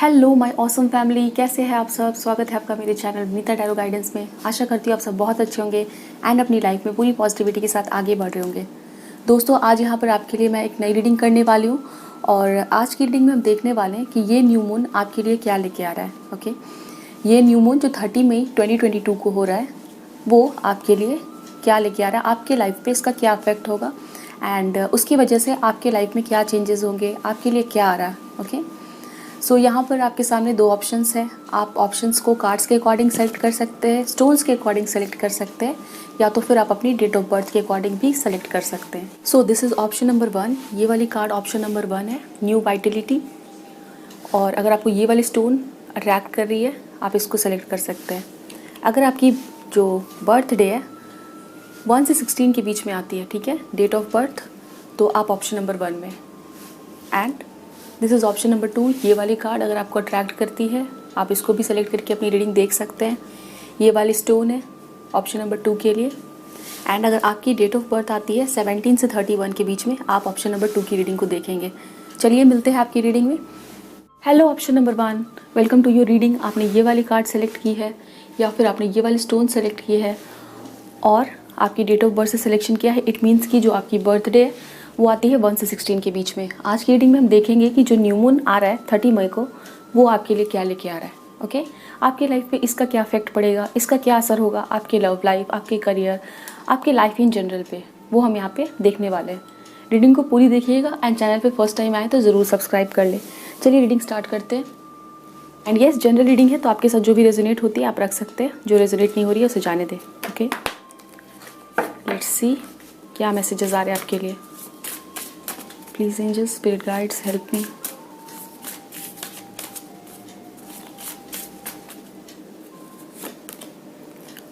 Hello my awesome family, कैसे हैं आप सब। स्वागत है आपका मेरे चैनल नीता टैरो गाइडेंस में। आशा करती हूँ आप सब बहुत अच्छे होंगे एंड अपनी लाइफ में पूरी पॉजिटिविटी के साथ आगे बढ़ रहे होंगे। दोस्तों, आज यहाँ पर आपके लिए मैं एक नई रीडिंग करने वाली हूँ और आज की रीडिंग में हम देखने वाले हैं कि ये न्यू मून आपके लिए क्या लेके आ रहा है। ओके, ये न्यू मून जो 30 मई 2022 को हो रहा है वो आपके लिए क्या लेके आ रहा है, आपके लाइफ पे इसका क्या इफेक्ट होगा एंड उसकी वजह से आपके लाइफ में क्या चेंजेस होंगे, आपके लिए क्या आ रहा है। ओके, सो यहाँ पर आपके सामने दो ऑप्शंस हैं। आप ऑप्शंस को कार्ड्स के अकॉर्डिंग सेलेक्ट कर सकते हैं, स्टोन्स के अकॉर्डिंग सेलेक्ट कर सकते हैं, या तो फिर आप अपनी डेट ऑफ बर्थ के अकॉर्डिंग भी सेलेक्ट कर सकते हैं। So this is option number 1। ये वाली कार्ड ऑप्शन नंबर 1 है, न्यू वाइटलिटी। और अगर आपको ये वाली स्टोन अट्रैक्ट कर रही है आप इसको सेलेक्ट कर सकते हैं। अगर आपकी जो बर्थडे है 1 से 16 के बीच में आती है, ठीक है, डेट ऑफ बर्थ, तो आप ऑप्शन नंबर 1 में। And this is option number 2। ये वाली कार्ड अगर आपको अट्रैक्ट करती है आप इसको भी सेलेक्ट करके अपनी रीडिंग देख सकते हैं। ये वाली स्टोन है ऑप्शन नंबर 2 के लिए। एंड अगर आपकी डेट ऑफ बर्थ आती है 17 से 31 के बीच में, आप ऑप्शन नंबर 2 की रीडिंग को देखेंगे। चलिए मिलते हैं आपकी रीडिंग में। Hello option number 1, welcome to your reading. आपने ये वाली कार्ड सेलेक्ट की है या फिर आपने ये वाली स्टोन सेलेक्ट की है और आपकी डेट ऑफ बर्थ से सिलेक्शन किया है। इट मीन्स कि जो आपकी बर्थडे है वो आती है 1 से 16 के बीच में। आज की रीडिंग में हम देखेंगे कि जो न्यू मून आ रहा है 30 मई को, वो आपके लिए क्या लेके आ रहा है। ओके, आपके लाइफ पे इसका क्या इफेक्ट पड़ेगा, इसका क्या असर होगा आपके लव लाइफ, आपके करियर, आपके लाइफ इन जनरल पे, वो हम यहाँ पे देखने वाले हैं। रीडिंग को पूरी देखिएगा एंड चैनल पे फर्स्ट टाइम आए तो ज़रूर सब्सक्राइब कर ले। चलिए रीडिंग स्टार्ट करते हैं। एंड येस, जनरल रीडिंग है तो आपके साथ जो भी रेजोनेट होती है आप रख सकते हैं, जो रेजोनेट नहीं हो रही है उसे जाने दें। ओके, लेट्स सी क्या मैसेजेस आ रहे हैं आपके लिए। Please angels, spirit guides, help me.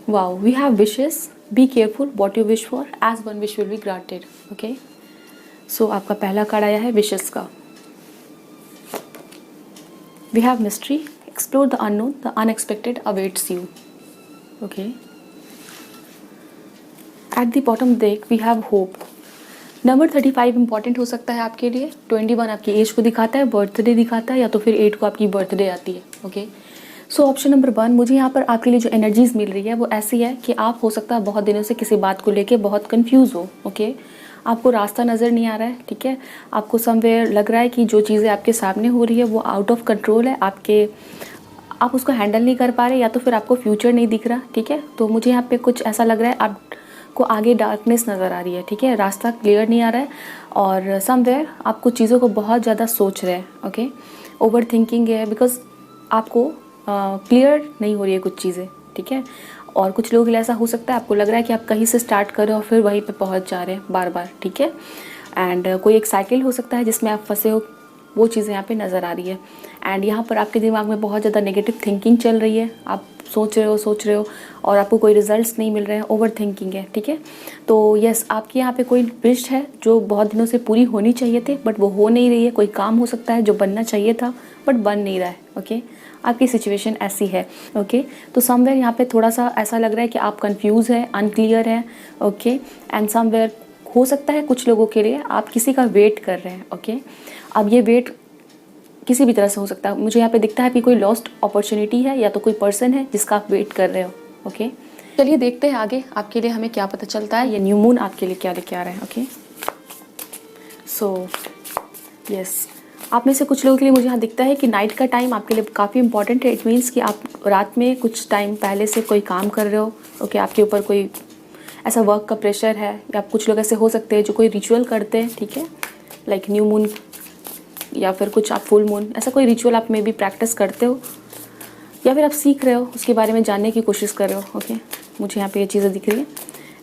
Wow, we have wishes. Be careful what you wish for, as one wish will be granted. Okay. So आपका पहला कार्ड आया है विशेस का। We have mystery. Explore the unknown. The unexpected awaits you. Okay. At the bottom deck we have hope. Number 35 important हो सकता है आपके लिए। 21 आपकी एज को दिखाता है, बर्थडे दिखाता है, या तो फिर 8 को आपकी बर्थडे आती है। ओके, सो ऑप्शन नंबर 1, मुझे यहाँ पर आपके लिए जो एनर्जीज मिल रही है वो ऐसी है कि आप हो सकता है बहुत दिनों से किसी बात को लेके बहुत कंफ्यूज हो। ओके, आपको रास्ता नज़र नहीं आ रहा है, ठीक है, आपको समवेयर लग रहा है कि जो चीज़ें आपके सामने हो रही है वो आउट ऑफ कंट्रोल है, आप उसको हैंडल नहीं कर पा रहे, या तो फिर आपको फ्यूचर नहीं दिख रहा। ठीक है, तो मुझे यहाँ पे कुछ ऐसा लग रहा है आप को आगे डार्कनेस नज़र आ रही है, ठीक है, रास्ता क्लियर नहीं आ रहा है और समवेयर आप कुछ चीज़ों को बहुत ज़्यादा सोच रहे हैं। ओके, ओवर थिंकिंग है बिकॉज आपको क्लियर नहीं हो रही है कुछ चीज़ें, ठीक है। और कुछ लोग ऐसा हो सकता है आपको लग रहा है कि आप कहीं से स्टार्ट कर रहे हो और फिर वहीं पे पहुंच जा रहे हैं बार बार, ठीक है। एंड कोई एक साइकिल हो सकता है जिसमें आप फंसे हो, वो चीज़ें यहाँ पे नज़र आ रही है। एंड यहाँ पर आपके दिमाग में बहुत ज़्यादा नेगेटिव थिंकिंग चल रही है, आप सोच रहे हो और आपको कोई रिजल्ट्स नहीं मिल रहे हैं, ओवर थिंकिंग है, ठीक है। तो यस, आपके यहाँ पे कोई विश है जो बहुत दिनों से पूरी होनी चाहिए थे बट वो हो नहीं रही है। कोई काम हो सकता है जो बनना चाहिए था बट बन नहीं रहा है। ओके, आपकी सिचुएशन ऐसी है। ओके, तो समवेयर यहाँ पे थोड़ा सा ऐसा लग रहा है कि आप कंफ्यूज है, अनक्लियर है। ओके, एंड समवेयर हो सकता है कुछ लोगों के लिए आप किसी का वेट कर रहे हैं। ओके, अब ये वेट किसी भी तरह से हो सकता है। मुझे यहाँ पे दिखता है कि कोई लॉस्ट अपॉर्चुनिटी है या तो कोई पर्सन है जिसका आप वेट कर रहे हो। ओके, चलिए देखते हैं आगे आपके लिए हमें क्या पता चलता है, ये न्यू मून आपके लिए क्या लेके आ रहा है। ओके, सो यस, आप में से कुछ लोगों के लिए मुझे यहाँ दिखता है कि नाइट का टाइम आपके लिए काफ़ी इंपॉर्टेंट है। इट मीन्स कि आप रात में कुछ टाइम पहले से कोई काम कर रहे हो। ओके, आपके ऊपर कोई ऐसा वर्क का प्रेशर है, या कुछ लोग ऐसे हो सकते हैं जो कोई रिचुअल करते हैं, ठीक है, लाइक न्यू मून या फिर कुछ आप फुल मून, ऐसा कोई रिचुअल आप में भी प्रैक्टिस करते हो या फिर आप सीख रहे हो, उसके बारे में जानने की कोशिश कर रहे हो। ओके, मुझे यहाँ पे ये चीज़ें दिख रही है।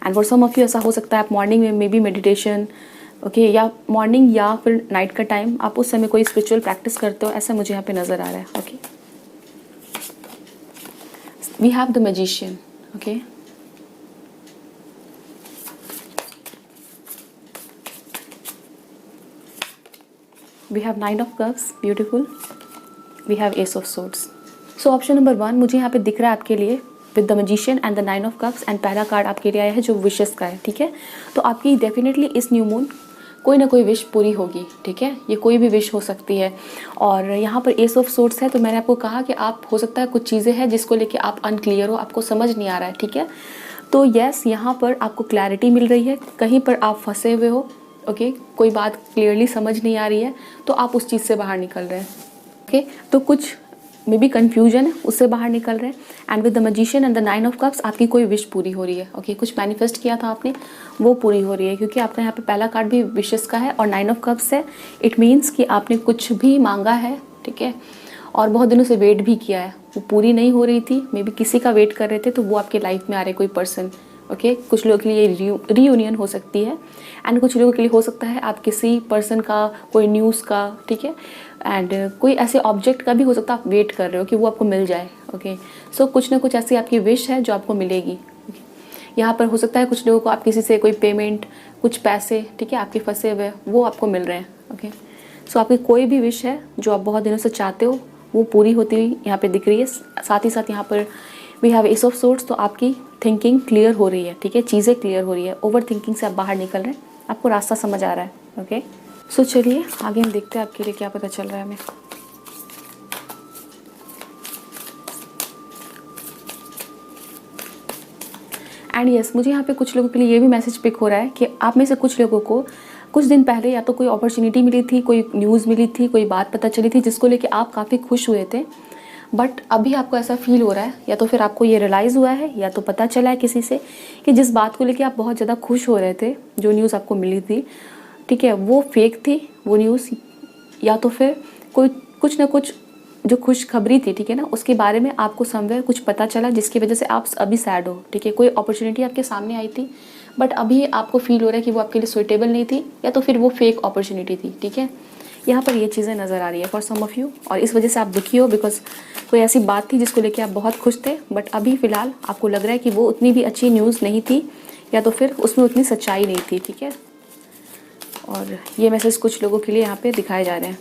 And for some of you ऐसा हो सकता है आप मॉर्निंग में मे बी मेडिटेशन, ओके, या मॉर्निंग या फिर नाइट का टाइम आप उस समय कोई स्पिरिचुअल प्रैक्टिस करते हो, ऐसा मुझे यहाँ पे नज़र आ रहा है। Okay, we have the magician. Okay, we have 9 of cups, beautiful. We have ace of swords. So option number 1 मुझे यहाँ पे दिख रहा है आपके लिए with the magician and the 9 of cups, and पहला कार्ड आपके लिए आया है जो विशेस का है, ठीक है। तो आपकी डेफिनेटली इस न्यू मून कोई ना कोई विश पूरी होगी, ठीक है। ये कोई भी विश हो सकती है। और यहाँ पर एस ऑफ सोर्ड्स है, तो मैंने आपको कहा कि आप हो सकता है कुछ चीज़ें हैं जिसको लेके आप अनक्लियर हो, आपको समझ नहीं आ रहा है, ठीक है। तो यस, यहाँ पर आपको क्लैरिटी मिल रही है, कहीं पर आप फंसे हुए हो, ओके, कोई बात क्लियरली समझ नहीं आ रही है, तो आप उस चीज़ से बाहर निकल रहे हैं, ओके। तो कुछ मे बी कन्फ्यूजन है, उससे बाहर निकल रहे हैं। And with the magician and the 9 of cups आपकी कोई विश पूरी हो रही है, ओके। कुछ मैनिफेस्ट किया था आपने, वो पूरी हो रही है, क्योंकि आपका यहाँ पे पहला कार्ड भी विशेस का है और 9 ऑफ कप्स है। इट मीन्स कि आपने कुछ भी मांगा है, ठीक है, और बहुत दिनों से वेट भी किया है, वो पूरी नहीं हो रही थी, मे बी किसी का वेट कर रहे थे, तो वो आपके लाइफ में आ रहे कोई पर्सन, ओके। कुछ लोगों के लिए रीयूनियन हो सकती है एंड कुछ लोगों के लिए हो सकता है आप किसी पर्सन का, कोई न्यूज़ का, ठीक है, एंड कोई ऐसे ऑब्जेक्ट का भी हो सकता है आप वेट कर रहे हो कि वो आपको मिल जाए, ओके। सो कुछ ना कुछ ऐसी आपकी विश है जो आपको मिलेगी। यहाँ पर हो सकता है कुछ लोगों को आप किसी से कोई पेमेंट, कुछ पैसे, ठीक है, आपके फंसे हुए वो आपको मिल रहे हैं, ओके। सो आपकी कोई भी विश है जो आप बहुत दिनों से चाहते हो वो पूरी होती हुई यहाँ पे दिख रही है। साथ ही साथ यहाँ पर we have ace of swords, तो आपकी थिंकिंग क्लियर हो रही है, ठीक है, चीज़ें क्लियर हो रही है, ओवर थिंकिंग से आप बाहर निकल रहे हैं, आपको रास्ता समझ आ रहा है, ओके। सो चलिए आगे हम देखते हैं आपके लिए क्या पता चल रहा है हमें। एंड यस, मुझे यहाँ पे कुछ लोगों के लिए ये भी मैसेज पिक हो रहा है कि आप में से कुछ लोगों को कुछ दिन पहले या तो कोई अपॉर्चुनिटी मिली थी, कोई न्यूज़ मिली थी, कोई बात पता चली थी जिसको लेके आप काफ़ी खुश हुए थे, बट अभी आपको ऐसा फील हो रहा है, या तो फिर आपको ये रियलाइज़ हुआ है या तो पता चला है किसी से कि जिस बात को लेके आप बहुत ज़्यादा खुश हो रहे थे, जो न्यूज़ आपको मिली थी, ठीक है, वो फेक थी वो न्यूज़, या तो फिर कोई कुछ ना कुछ जो खुशखबरी थी, ठीक है ना, उसके बारे में आपको समवेयर कुछ पता चला जिसकी वजह से आप अभी सैड हो, ठीक है। कोई अपॉर्चुनिटी आपके सामने आई थी बट अभी आपको फील हो रहा है कि वो आपके लिए सुइटेबल नहीं थी, या तो फिर वो फेक अपॉर्चुनिटी थी, ठीक है। यहाँ पर ये चीज़ें नज़र आ रही है फॉर सम ऑफ यू, और इस वजह से आप दुखी हो बिकॉज कोई ऐसी बात थी जिसको लेके आप बहुत खुश थे, बट अभी फ़िलहाल आपको लग रहा है कि वो उतनी भी अच्छी न्यूज़ नहीं थी, या तो फिर उसमें उतनी सच्चाई नहीं थी, ठीक है। और ये मैसेज कुछ लोगों के लिए यहाँ पे दिखाए जा रहे हैं।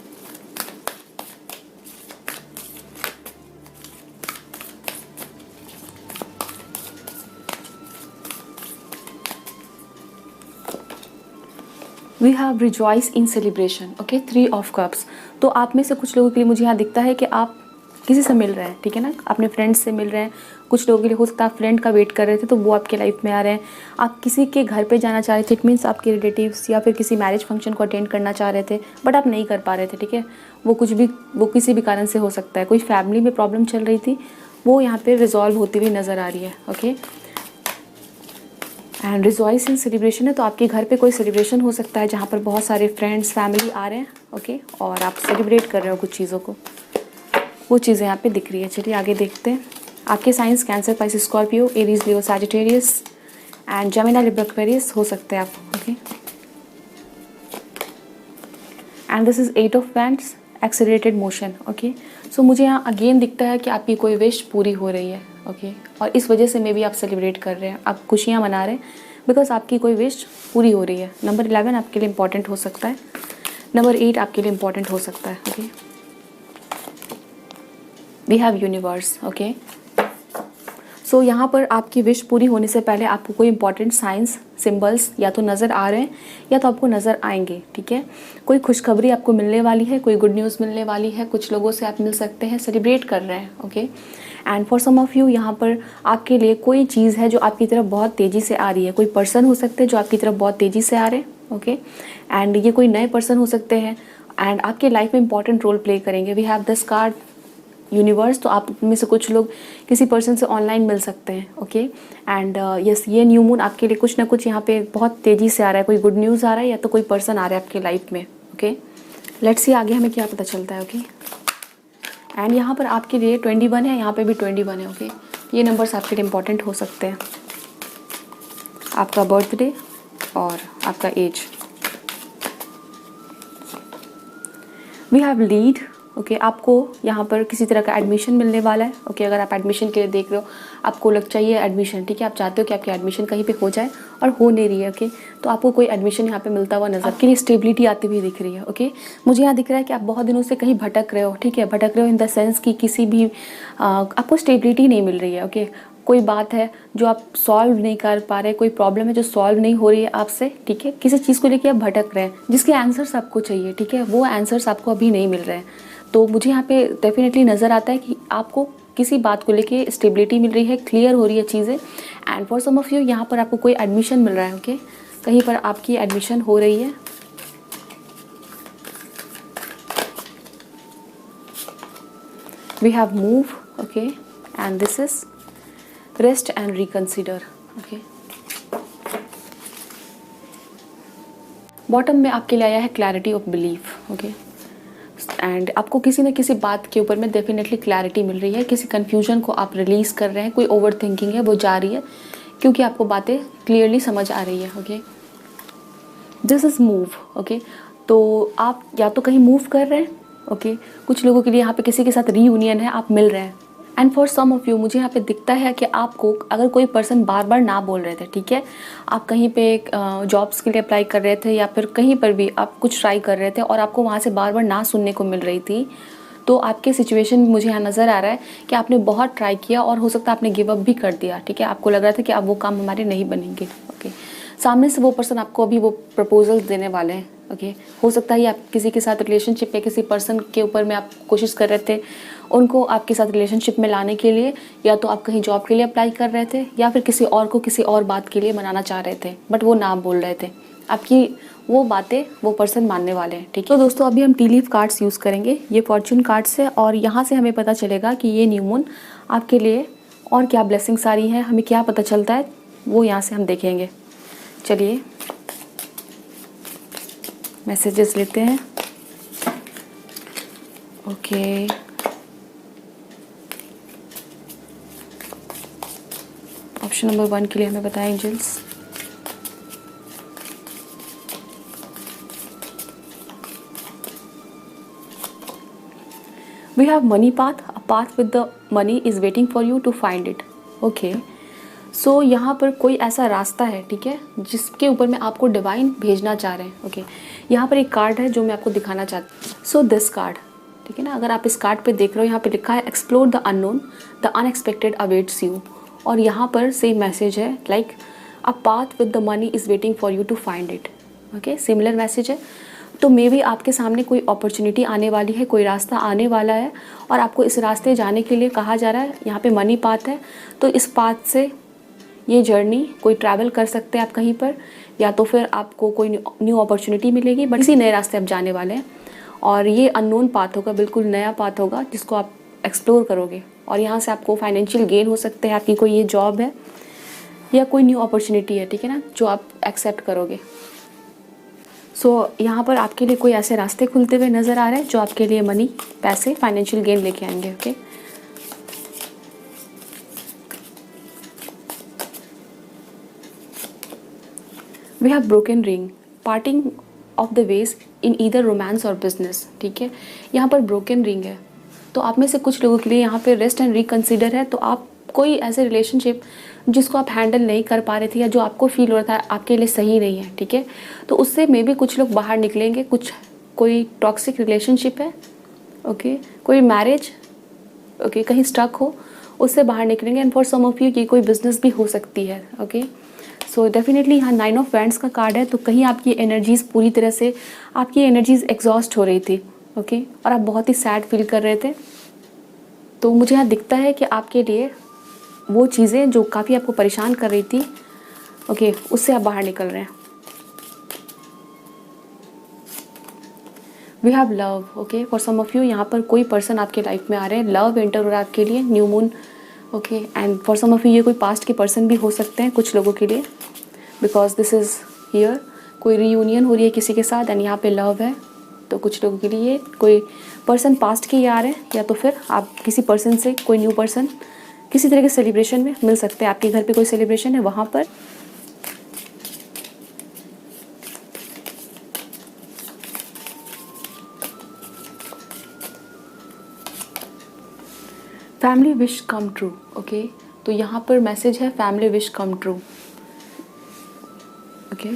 We have rejoice in celebration, okay, 3 of cups. तो आप में से कुछ लोगों के लिए मुझे यहाँ दिखता है कि आप किसी से मिल रहे हैं, ठीक है ना, अपने फ्रेंड्स से मिल रहे हैं। कुछ लोगों के लिए हो सकता है आप फ्रेंड का वेट कर रहे थे तो वो आपके लाइफ में आ रहे हैं। आप किसी के घर पे जाना चाह रहे थे, इट मीन्स आपके रिलेटिव्स, या फिर किसी मैरिज फंक्शन को अटेंड करना चाह रहे थे बट आप नहीं कर पा रहे थे, ठीक है। वो किसी भी कारण से हो सकता है, कोई फैमिली में प्रॉब्लम चल रही थी, वो यहाँ पर रिजॉल्व होती हुई नज़र आ रही है, okay. And rejoice in celebration है, तो आपके घर पे कोई सेलिब्रेशन हो सकता है जहाँ पर बहुत सारे फ्रेंड्स, फैमिली आ रहे हैं, ओके, और आप सेलिब्रेट कर रहे हो कुछ चीज़ों को, वो चीज़ें यहाँ पे दिख रही है। चलिए आगे देखते हैं। आपके signs Cancer, Pisces, Scorpio, Aries, Leo, Sagittarius and Gemini, Libra, Aquarius हो सकते हैं आप, okay. And this is 8 of wands, accelerated motion, okay. So मुझे यहाँ अगेन दिखता है कि आपकी कोई विश पूरी हो रही है, ओके, और इस वजह से मे बी आप सेलिब्रेट कर रहे हैं, आप खुशियाँ मना रहे हैं बिकॉज आपकी कोई विश पूरी हो रही है। नंबर 11 आपके लिए इंपॉर्टेंट हो सकता है, नंबर 8 आपके लिए इंपॉर्टेंट हो सकता है, okay. We have universe, okay. So यहाँ पर आपकी विश पूरी होने से पहले आपको कोई इंपॉर्टेंट साइंस, सिंबल्स या तो नज़र आ रहे हैं या तो आपको नज़र आएंगे, ठीक है। कोई खुशखबरी आपको मिलने वाली है, कोई गुड न्यूज़ मिलने वाली है, कुछ लोगों से आप मिल सकते हैं, सेलिब्रेट कर रहे हैं, okay. And for some of you यहाँ पर आपके लिए कोई चीज़ है जो आपकी तरफ बहुत तेज़ी से आ रही है, कोई पर्सन हो सकते हैं जो आपकी तरफ बहुत तेज़ी से आ रहे हैं, ओके। एंड ये कोई नए पर्सन हो सकते हैं एंड आपके लाइफ में इंपॉर्टेंट रोल प्ले करेंगे। We have this card universe, तो आप में से कुछ लोग किसी पर्सन से ऑनलाइन मिल सकते हैं, ओके। एंड यस, ये न्यू मून आपके लिए कुछ ना कुछ यहाँ पे बहुत तेज़ी से आ रहा है, कोई गुड न्यूज़ आ रहा है या तो कोई पर्सन आ रहा है आपके लाइफ में, ओके। लेट्स सी आगे हमें क्या पता चलता है, ओके। एंड यहाँ पर आपके लिए 21 है, यहाँ पे भी 21 है, ओके। ये नंबर्स आपके लिए इंपॉर्टेंट हो सकते हैं, आपका बर्थडे और आपका age. We have lead, okay. आपको यहाँ पर किसी तरह का एडमिशन मिलने वाला है, ओके। अगर आप एडमिशन के लिए देख रहे हो, आपको लग चाहिए एडमिशन, ठीक है, आप चाहते हो कि आपकी एडमिशन कहीं पे हो जाए और हो नहीं रही है, ओके। तो आपको कोई एडमिशन यहाँ पे मिलता हुआ नजर, आपके लिए स्टेबिलिटी आती हुई दिख रही है, ओके। मुझे यहाँ दिख रहा है कि आप बहुत दिनों से कहीं भटक रहे हो, ठीक है, भटक रहे हो इन द सेंस कि किसी भी आपको स्टेबिलिटी नहीं मिल रही है, ओके। कोई बात है जो आप सॉल्व नहीं कर पा रहे, कोई प्रॉब्लम है जो सॉल्व नहीं हो रही है आपसे, ठीक है, किसी चीज़ को लेके आप भटक रहे हैं, जिसके आंसर्स आपको चाहिए, ठीक है, वो आंसर्स आपको अभी नहीं मिल रहे हैं। तो मुझे यहाँ पे डेफिनेटली नज़र आता है कि आपको किसी बात को लेके स्टेबिलिटी मिल रही है, क्लियर हो रही है चीज़ें। And for some of you यहाँ पर आपको कोई एडमिशन मिल रहा है, ओके, कहीं पर आपकी एडमिशन हो रही है। We have move, okay, and this is rest and reconsider, okay. Bottom में आपके लिए आया है clarity of belief, okay, and आपको किसी न किसी बात के ऊपर में डेफिनेटली क्लैरिटी मिल रही है, किसी कन्फ्यूजन को आप रिलीज़ कर रहे हैं, कोई ओवर थिंकिंग है वो जा रही है क्योंकि आपको बातें क्लियरली समझ आ रही है, okay. This is move, okay, तो आप या तो कहीं मूव कर रहे हैं, ओके, कुछ लोगों के लिए यहाँ पे किसी के साथ रीयूनियन है, आप मिल रहे हैं। And for some of you मुझे यहाँ पे दिखता है कि आपको अगर कोई पर्सन बार बार ना बोल रहे थे, ठीक है, आप कहीं पे जॉब्स के लिए अप्लाई कर रहे थे या फिर कहीं पर भी आप कुछ ट्राई कर रहे थे और आपको वहाँ से बार बार ना सुनने को मिल रही थी, तो आपके सिचुएशन में मुझे यहाँ नज़र आ रहा है कि आपने बहुत ट्राई किया और हो सकता है आपने गिव अप भी कर दिया, ठीक है, आपको लग रहा था कि अब वो काम हमारे नहीं बनेंगे, ओके। सामने से वो पर्सन आपको अभी वो प्रपोजल्स देने वाले हैं, ओके। हो सकता है आप किसी के साथ रिलेशनशिप में किसी पर्सन के ऊपर में आप कोशिश कर रहे थे उनको आपके साथ रिलेशनशिप में लाने के लिए, या तो आप कहीं जॉब के लिए अप्लाई कर रहे थे या फिर किसी और को किसी और बात के लिए मनाना चाह रहे थे, बट वो ना बोल रहे थे, आपकी वो बातें वो पर्सन मानने वाले हैं, ठीक है। तो दोस्तों अभी हम टी लीफ कार्ड्स यूज़ करेंगे, ये फॉर्चून कार्ड्स है, और यहाँ से हमें पता चलेगा कि ये न्यू मून आपके लिए और क्या ब्लेसिंग्स आ रही हैं, हमें क्या पता चलता है वो यहाँ से हम देखेंगे। चलिए मैसेजेस लेते हैं, ओके। ऑप्शन नंबर 1 के लिए हमें बताएं angels. We have money path, a path with the money is waiting for you to find it, okay. So यहाँ पर कोई ऐसा रास्ता है, ठीक है, जिसके ऊपर में आपको डिवाइन भेजना चाह रहे हैं, ओके। यहाँ पर एक कार्ड है जो मैं आपको दिखाना चाहती हूँ। सो दिस कार्ड, ठीक है ना, अगर आप इस कार्ड पे देख रहे हो, यहाँ पे लिखा है explore the unknown, the unexpected awaits you, और यहाँ पर सेम मैसेज है like a path with the money is waiting for you to find it, okay, similar message है। तो मे बी आपके सामने कोई अपॉर्चुनिटी आने वाली है, कोई रास्ता आने वाला है और आपको इस रास्ते जाने के लिए कहा जा रहा है। यहाँ पे मनी पाथ है, तो इस पाथ से ये जर्नी कोई ट्रैवल कर सकते हैं आप कहीं पर, या तो फिर आपको कोई न्यू अपॉर्चुनिटी मिलेगी, बट इसी नए रास्ते आप जाने वाले हैं और ये अननोन पाथ होगा, बिल्कुल नया पाथ होगा जिसको आप एक्सप्लोर करोगे, और यहाँ से आपको फाइनेंशियल गेन हो सकते हैं, आपकी कोई ये जॉब है या कोई न्यू अपॉर्चुनिटी है, ठीक है ना, जो आप एक्सेप्ट करोगे। सो यहाँ पर आपके लिए कोई ऐसे रास्ते खुलते हुए नज़र आ रहे हैं जो आपके लिए मनी, पैसे, फाइनेंशियल गेन लेके आएंगे, okay. We have broken ring, parting of the ways in either romance और बिजनेस, ठीक है। यहाँ पर ब्रोकन रिंग है, तो आप में से कुछ लोगों के लिए यहाँ पे रेस्ट एंड रिकंसिडर है। तो आप कोई ऐसे रिलेशनशिप जिसको आप हैंडल नहीं कर पा रहे थे या जो आपको फील हो रहा था आपके लिए सही नहीं है, ठीक है, तो उससे मे बी कुछ लोग बाहर निकलेंगे, कुछ कोई टॉक्सिक रिलेशनशिप है, ओके, कोई मैरिज, ओके, कहीं स्टक हो, उससे बाहर निकलेंगे। And for some of you ये कोई बिजनेस भी हो सकती है, ओके। सो डेफिनेटली यहाँ 9 ऑफ वैंड्स का कार्ड है, तो कहीं आपकी एनर्जीज़ पूरी तरह से, आपकी एनर्जीज़ एग्जॉस्ट हो रही थी, ओके, और आप बहुत ही सैड फील कर रहे थे। तो मुझे यहाँ दिखता है कि आपके लिए वो चीज़ें जो काफ़ी आपको परेशान कर रही थी, ओके, उससे आप बाहर निकल रहे हैं। We have love, okay, for some of you यहाँ पर कोई पर्सन आपके लाइफ में आ रहे हैं, लव एंटर हो रहा है आपके लिए, new moon, okay. And for some of you ये कोई पास्ट के पर्सन भी हो सकते हैं कुछ लोगों के लिए, बिकॉज दिस इज़ हियर, कोई रीयूनियन हो रही है किसी के साथ एंड यहाँ पे लव है। तो कुछ लोगों के लिए कोई पर्सन पास्ट के आ रहे हैं, या तो फिर आप किसी पर्सन से कोई न्यू पर्सन किसी तरह के सेलिब्रेशन में मिल सकते हैं, आपके घर पे कोई सेलिब्रेशन है वहाँ पर। Family wish come true, okay, तो यहाँ पर मैसेज है family wish come true, okay.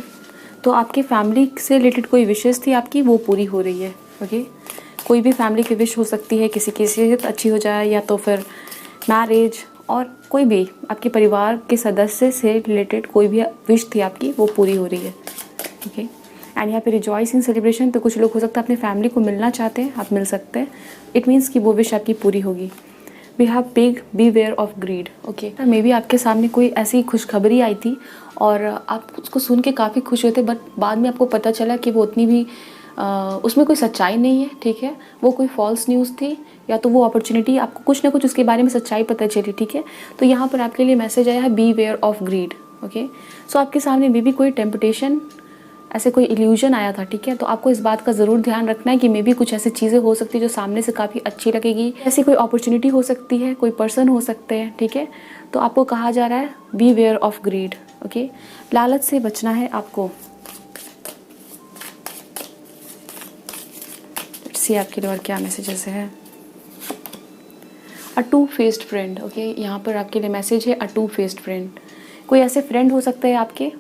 तो आपकी फैमिली से रिलेटेड कोई विशेस थी आपकी, वो पूरी हो रही है, ओके। कोई भी फैमिली की विश हो सकती है, किसी की सेहत अच्छी हो जाए, या तो फिर मैरिज, और कोई भी आपके परिवार के सदस्य से रिलेटेड कोई भी विश थी आपकी, वो पूरी हो रही है। ओके, एंड यहाँ पे रिजॉइस इन सेलिब्रेशन, तो कुछ लोग हो सकता है अपने फैमिली को मिलना चाहते हैं, आप मिल सकते हैं। इट मीन्स कि वो विश आपकी पूरी होगी। We have big beware of greed. Okay, maybe आपके सामने कोई ऐसी खुशखबरी आई थी और आप उसको सुन के काफ़ी खुश हुए थे, बट बाद में आपको पता चला कि वो उतनी भी उसमें कोई सच्चाई नहीं है। ठीक है, वो कोई फॉल्स न्यूज़ थी, या तो वो अपॉर्चुनिटी आपको कुछ ना कुछ उसके बारे में सच्चाई पता चली। ठीक है, तो यहाँ पर आपके लिए मैसेज आया है beware of greed. Okay, so आपके सामने मे बी कोई टेम्पटेशन, ऐसे कोई इल्यूजन आया था। ठीक है, तो आपको इस बात का ज़रूर ध्यान रखना है कि मे बी कुछ ऐसी चीज़ें हो सकती है जो सामने से काफ़ी अच्छी लगेगी, ऐसी कोई अपॉर्चुनिटी हो सकती है, कोई पर्सन हो सकते हैं। ठीक है, तो आपको कहा जा रहा है beware of greed. Okay, लालच से बचना है आपको। सी आपके लिए और क्या मैसेजेस है। अ टू फेस्ड फ्रेंड। ओके, यहाँ पर आपके लिए मैसेज है अ टू फेस्ड फ्रेंड। कोई ऐसे फ्रेंड हो सकते हैं आपके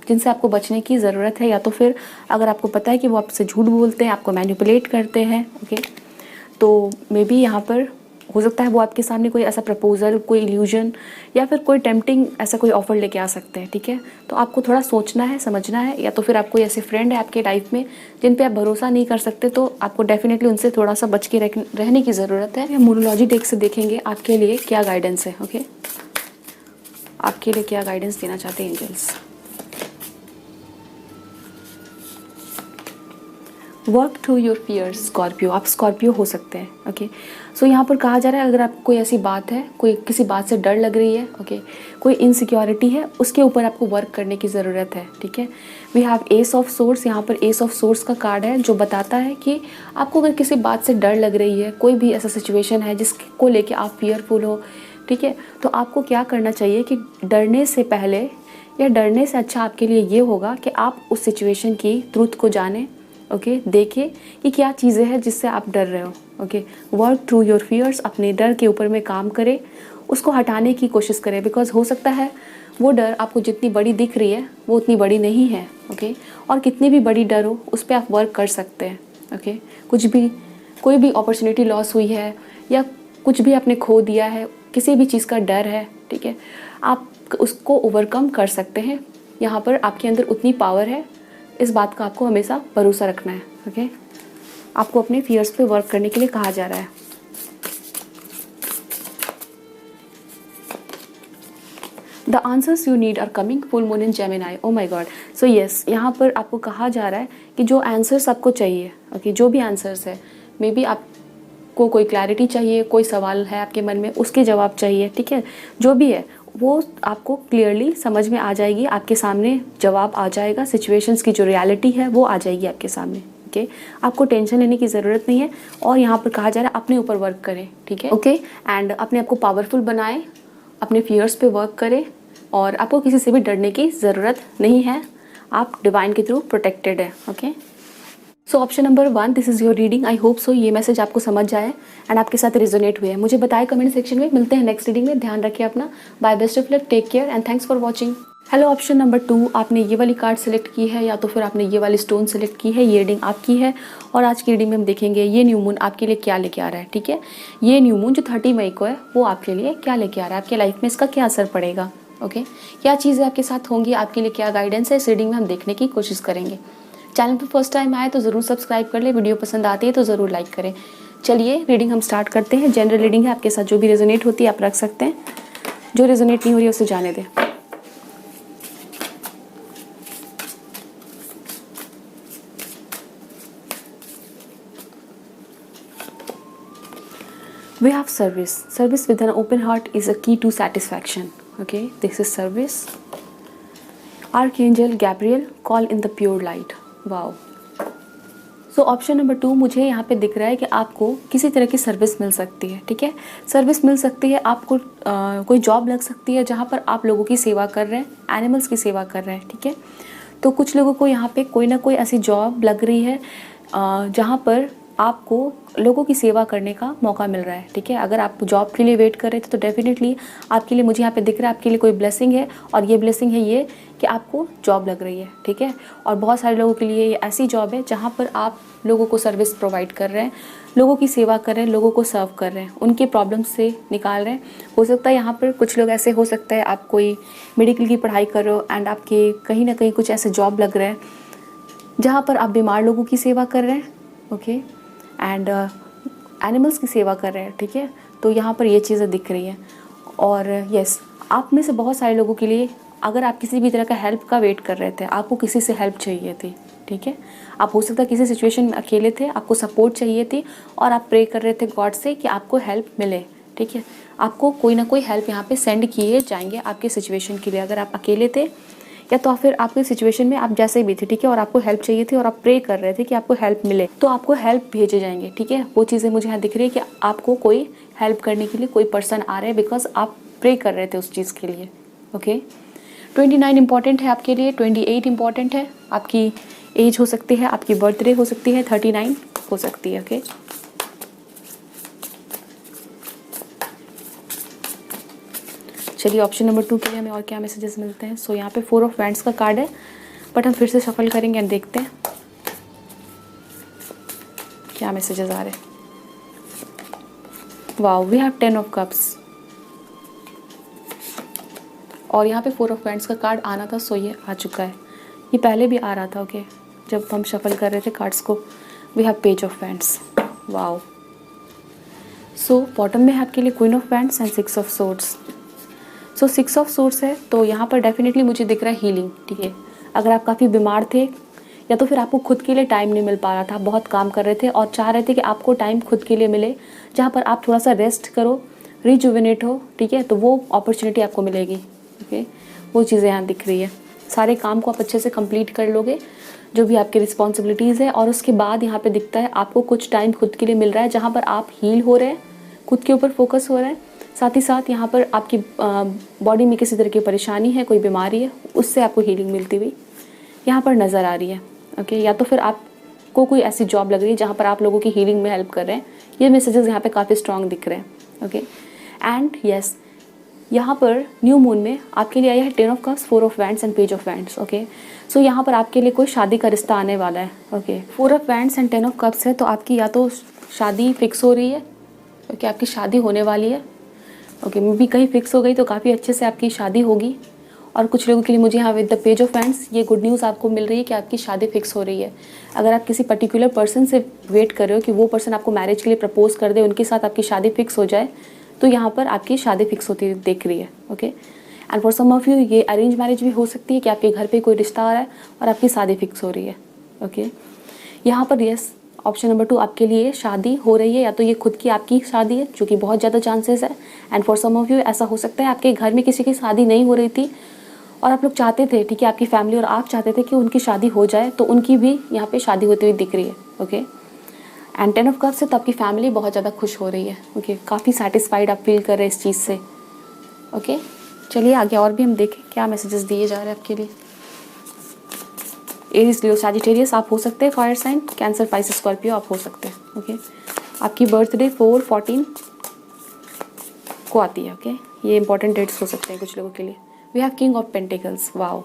जिनसे आपको बचने की ज़रूरत है, या तो फिर अगर आपको पता है कि वो आपसे झूठ बोलते हैं, आपको मैनिपुलेट करते हैं। ओके, तो मे बी यहाँ पर हो सकता है वो आपके सामने कोई ऐसा प्रपोजल, कोई इल्यूजन या फिर कोई टेम्पटिंग ऐसा कोई ऑफर लेके आ सकते हैं। ठीक है, तो आपको थोड़ा सोचना है, समझना है, या तो फिर आप कोई ऐसे फ्रेंड है आपके लाइफ में जिन पे आप भरोसा नहीं कर सकते, तो आपको डेफिनेटली उनसे थोड़ा सा बच के रहने की ज़रूरत है। न्यूमरोलॉजी डेक से देखेंगे आपके लिए क्या गाइडेंस है। ओके, आपके लिए क्या गाइडेंस देना चाहते हैं angels. Work through your fears. Scorpio, आप स्कॉर्पियो हो सकते हैं। ओके, सो यहाँ पर कहा जा रहा है अगर आपको कोई ऐसी बात है, कोई किसी बात से डर लग रही है, ओके, कोई इनसिक्योरिटी है, उसके ऊपर आपको वर्क करने की ज़रूरत है। ठीक है, we have ace of source. यहाँ पर एस ऑफ सोर्स का कार्ड है जो बताता है कि आपको अगर किसी बात से डर लग रही है, कोई भी ऐसा सिचुएशन है जिसको लेके आप फियरफुल हो, ठीक है, तो आपको क्या करना चाहिए कि डरने से पहले या डरने से अच्छा आपके लिए ये होगा कि आप उस सिचुएशन की ट्रूथ को जानें। ओके, देखिए कि क्या चीज़ें हैं जिससे आप डर रहे हो। Okay, work through your fears, अपने डर के ऊपर में काम करें, उसको हटाने की कोशिश करें, बिकॉज हो सकता है वो डर आपको जितनी बड़ी दिख रही है वो उतनी बड़ी नहीं है। ओके, और कितनी भी बड़ी डर हो उस पर आप वर्क कर सकते हैं। ओके, कुछ भी, कोई भी अपॉर्चुनिटी लॉस हुई है या कुछ भी आपने खो दिया है, किसी भी चीज़ का डर है, ठीक है, आप उसको ओवरकम कर सकते हैं। यहाँ पर आपके अंदर उतनी पावर है, इस बात का आपको हमेशा भरोसा रखना है। ओके, आपको अपने फियर्स पे वर्क करने के लिए कहा जा रहा है। The answers you need are coming, full moon in Gemini. Oh my God, so yes, यहाँ पर आपको कहा जा रहा है कि जो आंसर्स आपको चाहिए, ओके, जो भी आंसर्स है, मे बी आपको कोई क्लैरिटी चाहिए, कोई सवाल है आपके मन में, उसके जवाब चाहिए। ठीक है, जो भी है वो आपको क्लियरली समझ में आ जाएगी, आपके सामने जवाब आ जाएगा, सिचुएशंस की जो रियलिटी है वो आ जाएगी आपके सामने। ओके, आपको टेंशन लेने की ज़रूरत नहीं है, और यहाँ पर कहा जा रहा है अपने ऊपर वर्क करें। ठीक है, ओके, एंड अपने आप को पावरफुल बनाएं, अपने फियर्स पे वर्क करें, और आपको किसी से भी डरने की ज़रूरत नहीं है, आप डिवाइन के थ्रू प्रोटेक्टेड है। Okay, so option number 1, this is your reading. I hope so ये मैसेज आपको समझ जाए एंड आपके साथ रिजोनेट हुए हैं। मुझे बताएं कमेंट सेक्शन में। मिलते हैं नेक्स्ट रीडिंग में, ध्यान रखिए अपना। Bye, best of luck, take care and thanks for watching. Hello, option number 2, आपने ये वाली कार्ड सेलेक्ट की है या तो फिर आपने ये वाली स्टोन सेलेक्ट की है। ये रीडिंग आपकी है, और आज की रीडिंग में हम देखेंगे ये न्यू मून आपके लिए क्या लेके आ रहा है। ठीक है, ये न्यू मून जो 30 मई को है वो आपके लिए क्या लेके आ रहा है, आपके लाइफ में इसका क्या असर पड़ेगा। ओके, क्या चीज़ें आपके साथ होंगी, आपके लिए क्या गाइडेंस है, इस रीडिंग में हम देखने की कोशिश करेंगे। चैनल पर फर्स्ट टाइम आए तो ज़रूर सब्सक्राइब कर ले, वीडियो पसंद आती है तो ज़रूर लाइक करें। चलिए रीडिंग हम स्टार्ट करते हैं। जनरल रीडिंग है, आपके साथ जो भी रेजोनेट होती है आप रख सकते हैं, जो रेजोनेट नहीं हो रही है उसे जाने दें। We have service. Service with an open heart is a key to satisfaction. Okay, this is service. Archangel Gabriel, call in the pure light. Wow. So option number 2 मुझे यहाँ पे दिख रहा है कि आपको किसी तरह की सर्विस मिल सकती है। ठीक है, सर्विस मिल सकती है आपको, कोई जॉब लग सकती है जहाँ पर आप लोगों की सेवा कर रहे हैं, एनिमल्स की सेवा कर रहे हैं। ठीक है, तो कुछ लोगों को यहाँ पे कोई ना कोई ऐसी जॉब लग रही है जहाँ पर आपको लोगों की सेवा करने का मौका मिल रहा है, ठीक है। अगर आप जॉब के लिए वेट कर रहे थे तो डेफिनेटली आपके लिए, मुझे यहाँ पे दिख रहा है आपके लिए कोई ब्लेसिंग है, और ये ब्लेसिंग है ये कि आपको जॉब लग रही है, ठीक है। और बहुत सारे लोगों के लिए ये ऐसी जॉब है जहाँ पर आप लोगों को सर्विस प्रोवाइड कर रहे हैं, लोगों की सेवा कर रहे हैं, लोगों को सर्व कर रहे हैं, उनके प्रॉब्लम से निकाल रहे हैं। हो सकता है यहाँ पर कुछ लोग ऐसे, हो सकता है आप कोई मेडिकल की पढ़ाई कर रहे हो एंड आपके कहीं ना कहीं कुछ ऐसे जॉब लग रहे हैं जहाँ पर आप बीमार लोगों की सेवा कर रहे हैं, ओके, एंड एनिमल्स की सेवा कर रहे हैं, ठीक है। तो यहाँ पर ये चीज़ें दिख रही हैं। और यस, आप में से बहुत सारे लोगों के लिए, अगर आप किसी भी तरह का हेल्प का वेट कर रहे थे, आपको किसी से हेल्प चाहिए थी, ठीक है। आप हो सकता है किसी सिचुएशन में अकेले थे, आपको सपोर्ट चाहिए थी और आप प्रे कर रहे थे गॉड से कि आपको हेल्प मिले, ठीक है। आपको कोई ना कोई हेल्प यहाँ पे सेंड किए जाएंगे आपके सिचुएशन के लिए। अगर आप अकेले थे या तो फिर आपके सिचुएशन में आप जैसे भी थे, ठीक है, और आपको हेल्प चाहिए थी और आप प्रे कर रहे थे कि आपको हेल्प मिले, तो आपको हेल्प भेजे जाएंगे, ठीक है। वो चीज़ें मुझे यहाँ दिख रही है कि आपको कोई हेल्प करने के लिए कोई पर्सन आ रहे हैं बिकॉज आप प्रे कर रहे थे उस चीज़ के लिए, ओके। 29 इंपॉर्टेंट है आपके लिए, 28 इंपॉर्टेंट है, आपकी एज हो सकती है, आपकी बर्थडे हो सकती है, 39 हो सकती है, ओके। चलिए ऑप्शन नंबर 2 के लिए हमें और क्या मैसेजेस मिलते हैं। सो यहाँ पे 4 ऑफ वैंड्स का कार्ड है, बट हम फिर से सफल करेंगे एंड देखते हैं क्या मैसेजेस आ रहे हैं। Wow, we have 10 of cups और यहाँ पे 4 ऑफ वैंड्स का कार्ड आना था, सो ये आ चुका है। ये पहले भी आ रहा था, ओके, जब हम शफल कर रहे थे कार्ड्स को। We have page of wands, wow. So bottom में है आपके लिए queen of wands and 6 of swords. So 6 of swords है, तो यहाँ पर डेफिनेटली मुझे दिख रहा है हीलिंग, ठीक है। अगर आप काफ़ी बीमार थे या तो फिर आपको खुद के लिए टाइम नहीं मिल पा रहा था, बहुत काम कर रहे थे और चाह रहे थे कि आपको टाइम खुद के लिए मिले जहाँ पर आप थोड़ा सा रेस्ट करो, रिजुविनेट हो, ठीक है, तो वो अपॉर्चुनिटी आपको मिलेगी, ओके। वो चीज़ें यहाँ दिख रही है। सारे काम को आप अच्छे से कंप्लीट कर लोगे, जो भी आपकी रिस्पॉन्सिबिलिटीज़ है, और उसके बाद यहाँ पे दिखता है आपको कुछ टाइम खुद के लिए मिल रहा है जहाँ पर आप हील हो रहे हैं, खुद के ऊपर फोकस हो रहा है। साथ ही साथ यहाँ पर आपकी बॉडी में किसी तरह की परेशानी है, कोई बीमारी है, उससे आपको हीलिंग मिलती हुई यहाँ पर नज़र आ रही है, ओके। या तो फिर आपको कोई ऐसी जॉब लग रही है जहाँ पर आप लोगों की हीलिंग में हेल्प कर रहे हैं। ये मैसेजेस यहाँ पे काफ़ी स्ट्रॉन्ग दिख रहे हैं, ओके। एंड यस, यहाँ पर न्यू मून में आपके लिए आया है 10 of cups, 4 of wands and page of wands, okay. So यहाँ पर आपके लिए कोई शादी का रिश्ता आने वाला है, okay. 4 of wands and 10 of cups है, तो आपकी या तो शादी फिक्स हो रही है, ओके, आपकी शादी होने वाली है, ओके। मे बी कहीं फिक्स हो गई तो काफ़ी अच्छे से आपकी शादी होगी। और कुछ लोगों के लिए मुझे यहाँ with the page of wands ये गुड न्यूज़ आपको मिल रही है कि आपकी शादी फिक्स हो रही है। अगर आप किसी पर्टिकुलर पर्सन से वेट कर रहे हो कि वो पर्सन आपको मैरिज के लिए प्रपोज कर दे, उनके साथ आपकी शादी फिक्स हो जाए, तो यहाँ पर आपकी शादी फिक्स होती दिख रही है, okay. And for some of you ये अरेंज मैरिज भी हो सकती है कि आपके घर पे कोई रिश्ता आ रहा है और आपकी शादी फिक्स हो रही है, ओके। यहाँ पर यस, ऑप्शन नंबर 2 आपके लिए शादी हो रही है, या तो ये खुद की आपकी शादी है जो कि बहुत ज़्यादा चांसेस है। And for some of you ऐसा हो सकता है आपके घर में किसी की शादी नहीं हो रही थी और आप लोग चाहते थे, ठीक है, आपकी फैमिली और आप चाहते थे कि उनकी शादी हो जाए, तो उनकी भी यहाँ पे शादी होती हुई दिख रही है, ओके। एंड 10 ऑफ कप्स से तो आपकी फैमिली बहुत ज़्यादा खुश हो रही है, ओके। काफ़ी सेटिस्फाइड आप फील कर रहे हैं इस चीज़ से, ओके। चलिए आगे और भी हम देखें क्या मैसेजेस दिए जा रहे हैं आपके लिए। एरीज, लियो, सैजिटेरियस आप हो सकते हैं, fire sign, Cancer, Pisces, Scorpio आप हो सकते हैं, ओके। आपकी बर्थडे 4/14 को आती है, ओके। ये इंपॉर्टेंट डेट्स हो सकते हैं कुछ लोगों के लिए। We have king of pentacles, wow.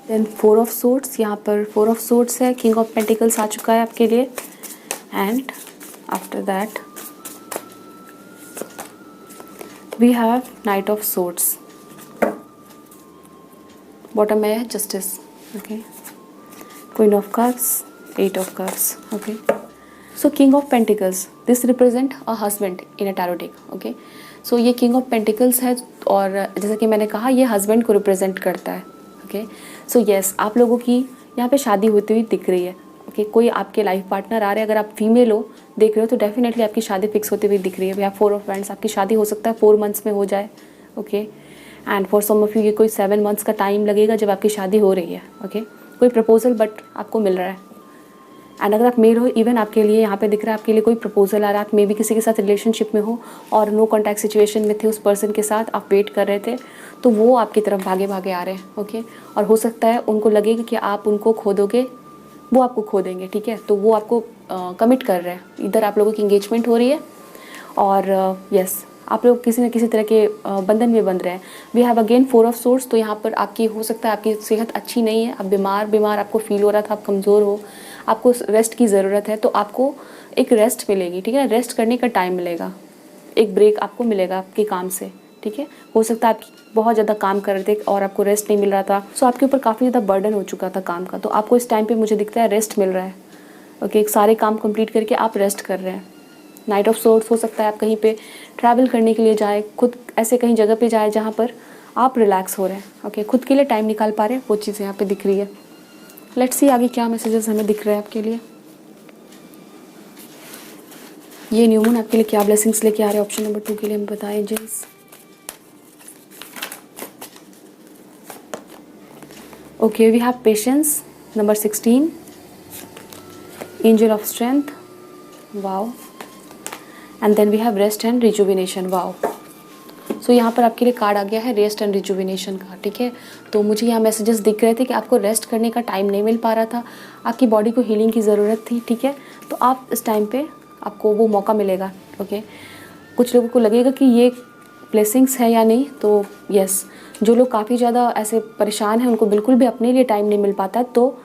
Then 4 of swords, यहाँ पर 4 ऑफ सोर्ड्स है, किंग ऑफ पेंटिकल्स आ चुका है आपके लिए। And after that we have knight of swords, bottom में है justice, okay. Queen of cups, 8 of cups, okay. So king of pentacles, this represent a husband in a tarot deck, okay. So ये king of pentacles है और जैसा कि मैंने कहा ये हस्बैंड को रिप्रेजेंट करता है, ओके। सो यस, आप लोगों की यहाँ पे शादी होती हुई दिख रही है, ओके। कोई आपके लाइफ पार्टनर आ रहे हैं, अगर आप फीमेल हो देख रहे हो तो डेफिनेटली आपकी शादी फिक्स होती हुई दिख रही है। वी हैव 4 ऑफ वैंड्स, आपकी शादी हो सकता है 4 मंथ्स में हो जाए, okay. And for some of you ये कोई 7 मंथ्स का टाइम लगेगा जब आपकी शादी हो रही है, ओके। कोई प्रपोजल बट आपको मिल रहा है। एंड अगर आप मेल हो, इवन आपके लिए यहाँ पे दिख रहा है आपके लिए कोई प्रपोजल आ रहा है, आप मे बी किसी के साथ रिलेशनशिप में हो और नो कॉन्टैक्ट सिचुएशन में थे उस पर्सन के साथ, आप वेट कर रहे थे, तो वो आपकी तरफ भागे भागे आ रहे हैं, ओके। और हो सकता है उनको लगेगा कि आप उनको खो दोगे वो आपको खो देंगे, ठीक है। तो वो आपको कमिट कर रहे हैं, इधर आप लोगों की इंगेजमेंट हो रही है और यस आप लोग किसी न किसी तरह के बंधन में बंध रहे हैं। We have again 4 of swords, तो यहाँ पर आपकी हो सकता है आपकी सेहत अच्छी नहीं है, आप बीमार आपको फील हो रहा था, आप कमज़ोर हो, आपको रेस्ट की ज़रूरत है, तो आपको एक रेस्ट मिलेगी, ठीक है। रेस्ट करने का टाइम मिलेगा, एक ब्रेक आपको मिलेगा आपके काम से, ठीक है। हो सकता है आप बहुत ज़्यादा काम कर रहे थे और आपको रेस्ट नहीं मिल रहा था, सो आपके ऊपर काफ़ी ज़्यादा बर्डन हो चुका था काम का, तो आपको इस टाइम पे मुझे दिखता है रेस्ट मिल रहा है। ओके, सारे काम कंप्लीट करके आप रेस्ट कर रहे हैं। नाइट ऑफ सोर्स हो सकता है आप कहीं पे ट्रैवल करने के लिए जाए, खुद ऐसे कहीं जगह पे जाए जहाँ पर आप रिलैक्स हो रहे हैं। ओके, खुद के लिए टाइम निकाल पा रहे हैं, वो चीज़ यहाँ पे दिख रही है। लेट्स सी आगे क्या मैसेजेस हमें दिख रहे हैं आपके लिए। ये न्यू मून आपके लिए क्या ब्लेसिंग्स लेके आ रहे हैं ऑप्शन नंबर 2 के लिए हमें बताएं angels. Okay, we have patience number 16, angel of strength, wow, and then we have rest and rejuvenation, wow. So यहाँ पर आपके लिए कार्ड आ गया है रेस्ट एंड रिजुविनेशन का, ठीक है। तो मुझे यहाँ मैसेजेस दिख रहे थे कि आपको रेस्ट करने का टाइम नहीं मिल पा रहा था, आपकी बॉडी को हीलिंग की ज़रूरत थी, ठीक है। तो आप इस टाइम पे आपको वो मौका मिलेगा। ओके, कुछ लोगों को लगेगा कि ये ब्लेसिंग्स है या नहीं, तो यस, जो लोग काफ़ी ज़्यादा ऐसे परेशान हैं उनको बिल्कुल भी अपने लिए टाइम नहीं मिल पाता, तो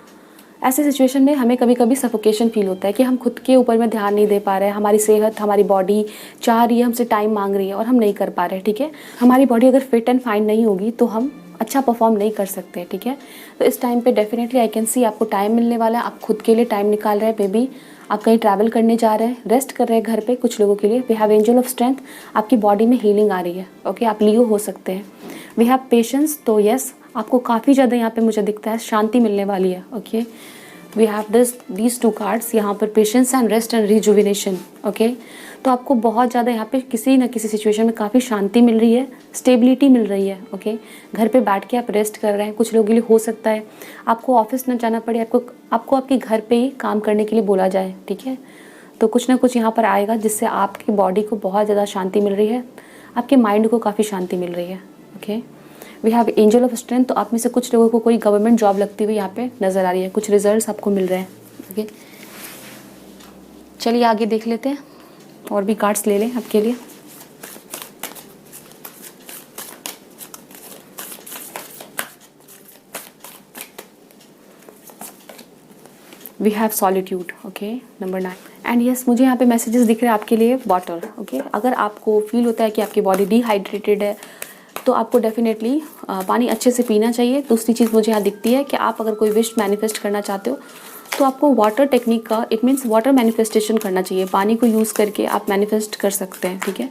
ऐसे सिचुएशन में हमें कभी कभी सफोकेशन फील होता है कि हम खुद के ऊपर में ध्यान नहीं दे पा रहे हैं, हमारी सेहत, हमारी बॉडी चाह रही है, हमसे टाइम मांग रही है और हम नहीं कर पा रहे, ठीक है। हमारी बॉडी अगर फिट एंड फाइन नहीं होगी तो हम अच्छा परफॉर्म नहीं कर सकते, ठीक है। तो इस टाइम पे डेफिनेटली आई कैन सी आपको टाइम मिलने वाला है, आप खुद के लिए टाइम निकाल रहे हैं। मे बी आप कहीं ट्रैवल करने जा रहे हैं, रेस्ट कर रहे हैं घर पे, कुछ लोगों के लिए we have angel of strength, आपकी बॉडी में हीलिंग आ रही है। ओके, आप लियो हो सकते हैं। वी हैव पेशेंस, तो यस आपको काफ़ी ज़्यादा यहाँ पे मुझे दिखता है शांति मिलने वाली है। Okay, we have these 2 cards यहाँ पर, patience and rest and rejuvenation. Okay, तो आपको बहुत ज़्यादा यहाँ पे किसी न किसी सिचुएशन में काफ़ी शांति मिल रही है, स्टेबिलिटी मिल रही है। ओके, घर पे बैठ के आप रेस्ट कर रहे हैं, कुछ लोगों के लिए हो सकता है आपको ऑफिस ना जाना पड़े, आपको आपके घर पे ही काम करने के लिए बोला जाए, ठीक है। तो कुछ ना कुछ यहाँ पर आएगा जिससे आपकी बॉडी को बहुत ज़्यादा शांति मिल रही है, आपके माइंड को काफ़ी शांति मिल रही है। Okay, we have angel of strength, तो आप में से कुछ लोगों को कोई गवर्नमेंट जॉब लगती हुई यहाँ पे नज़र आ रही है, कुछ रिजल्ट्स आपको मिल रहे हैं। ओके, चलिए आगे देख लेते हैं, और भी कार्ड्स ले लें आपके लिए। We have solitude, okay, number 9, and yes मुझे यहाँ पे मैसेजेस दिख रहे हैं आपके लिए वाटर। ओके, अगर आपको फील होता है कि आपकी बॉडी डिहाइड्रेटेड है तो आपको डेफिनेटली पानी अच्छे से पीना चाहिए। दूसरी चीज़ मुझे यहाँ दिखती है कि आप अगर कोई विश मैनिफेस्ट करना चाहते हो तो आपको वाटर टेक्निक का, इट मीन्स वाटर मैनिफेस्टेशन करना चाहिए, पानी को यूज़ करके आप मैनिफेस्ट कर सकते हैं, ठीक है।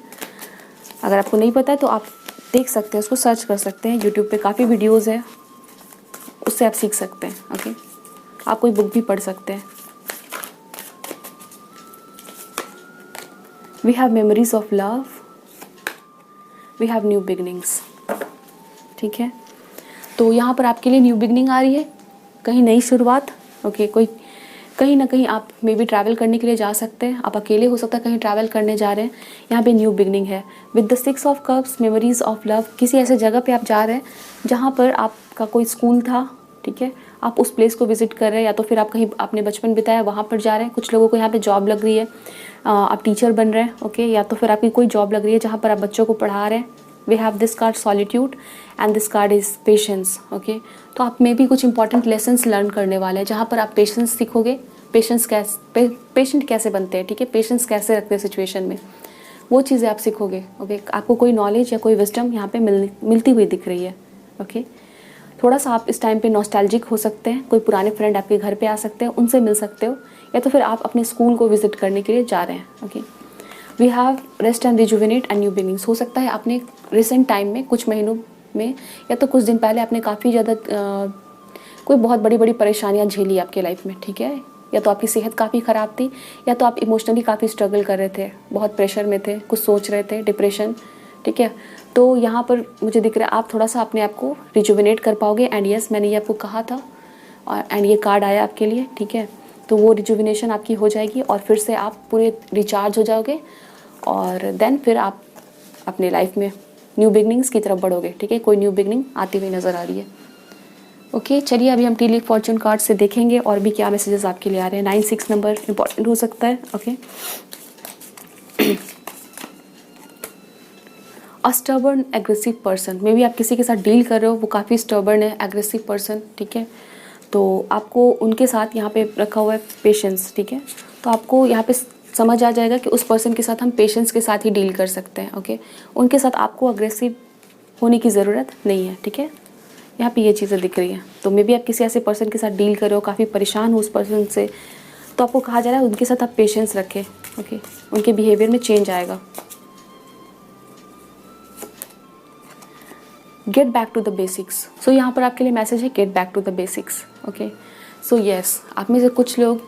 अगर आपको नहीं पता है तो आप देख सकते हैं, उसको सर्च कर सकते हैं, यूट्यूब पे काफ़ी वीडियोज़ है, उससे आप सीख सकते हैं। ओके, आप कोई बुक भी पढ़ सकते हैं। We have memories of love, we have new beginnings, ठीक है। तो यहाँ पर आपके लिए न्यू बिगनिंग आ रही है, कहीं नई शुरुआत। ओके, कोई कहीं ना कहीं आप मे बी ट्रैवल करने के लिए जा सकते हैं, आप अकेले हो सकता है कहीं ट्रैवल करने जा रहे हैं, यहाँ पे न्यू बिगनिंग है। With the 6 of cups, memories of love, किसी ऐसे जगह पे आप जा रहे हैं जहाँ पर आपका कोई स्कूल था, ठीक है, आप उस प्लेस को विजिट कर रहे हैं, या तो फिर आप कहीं आपने बचपन बिताया वहाँ पर जा रहे हैं। कुछ लोगों को यहाँ पे जॉब लग रही है, आप टीचर बन रहे हैं। ओके, या तो फिर आपकी कोई जॉब लग रही है जहाँ पर आप बच्चों को पढ़ा रहे हैं। We have this card solitude and this card is patience. Okay, तो आप में भी कुछ इंपॉर्टेंट लेसन्स लर्न करने वाले हैं जहाँ पर आप पेशेंस सीखोगे, पेशेंट कैसे बनते हैं, ठीक है, पेशेंस कैसे रखते हैं सिचुएशन में, वो चीज़ें आप सीखोगे। ओके, आपको कोई नॉलेज या कोई विजडम यहाँ पे मिलती हुई दिख रही है। ओके, थोड़ा सा आप इस टाइम पे नॉस्टैल्जिक हो सकते हैं, कोई पुराने फ्रेंड आपके घर पे आ सकते हैं, उनसे मिल सकते हो, या तो फिर आप अपने स्कूल को विजिट करने के लिए जा रहे हैं। Okay, we have rest and rejuvenate and new beginnings. हो सकता है आपने रिसेंट टाइम में, कुछ महीनों में या तो कुछ दिन पहले आपने काफ़ी ज़्यादा कोई बहुत बड़ी बड़ी परेशानियाँ झेली आपके लाइफ में, ठीक है, या तो आपकी सेहत काफ़ी ख़राब थी, या तो आप इमोशनली काफ़ी स्ट्रगल कर रहे थे, बहुत प्रेशर में थे, कुछ सोच रहे थे, डिप्रेशन, ठीक है। तो यहाँ पर मुझे दिख रहा है आप थोड़ा सा अपने आप को रिजुविनेट कर पाओगे। एंड यस, मैंने ये आपको कहा था, और एंड ये कार्ड आया आपके लिए, ठीक है। तो वो रिजुविनेशन आपकी हो जाएगी और फिर से आप पूरे रिचार्ज हो जाओगे, और देन फिर आप अपने लाइफ में न्यू बिगनिंग्स की तरफ बढ़ोगे, ठीक है। कोई न्यू बिगनिंग आती हुई नज़र आ रही है। ओके चलिए अभी हम टी लीफ फॉर्चून कार्ड से देखेंगे और भी क्या मैसेजेस आपके लिए आ रहे हैं। 9-6 नंबर इंपॉर्टेंट हो सकता है। Okay a stubborn aggressive person, may be आप किसी के साथ डील कर रहे हो, वो काफ़ी स्टबर्न है, एग्रेसिव पर्सन, ठीक है। तो आपको उनके साथ यहाँ पे रखा हुआ है पेशेंस, ठीक है। तो आपको यहाँ पे समझ आ जाएगा कि उस पर्सन के साथ हम पेशेंस के साथ ही डील कर सकते हैं। ओके उनके साथ आपको अग्रेसिव होने की ज़रूरत नहीं है, ठीक है। यहाँ पे ये चीज़ें दिख रही हैं। तो मे बी आप किसी ऐसे पर्सन के साथ डील कर रहे हो, काफ़ी परेशान हो उस पर्सन से, तो आपको कहा जा रहा है उनके साथ आप पेशेंस रखें। ओके उनके बिहेवियर में चेंज आएगा। Get back to the basics, so यहाँ पर आपके लिए मैसेज है get back to the basics. Okay so yes आप में से कुछ लोग